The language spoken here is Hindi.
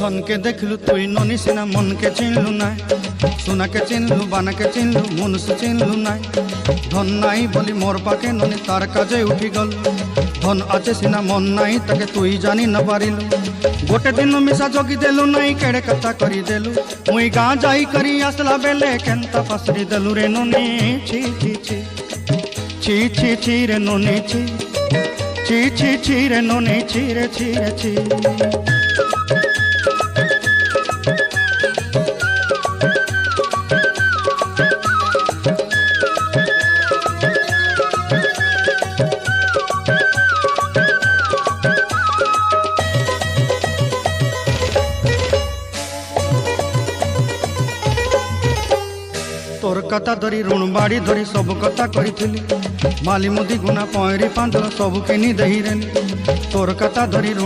धन के देखलु तुई ननी सिना मन के चिन्हलु ना सोना के चिन्हलु बाना के चिन्हलु मनुष्य चिन्हलु ना धन नाई बोली मोर पाके ननी तार काजे उठी गल धन आचे सिना मन नाई ताके तुई जानी न पारिलु गोटे दिन मिसा जगी देलु नाई केड़े कथा करी देलु मुई गाँ जाई करी आसला बेले केंता पसरी देलु रे ननी छी छी छी छी छी छी रे ननी छी छी छी छी रे ननी छी रे छी रे छी। तोर कथा धरी ऋण बाड़ी धरी सब कथा करी माली मुदी गुना पहरी पांद सब किनी दही रेली तोर कथा धरी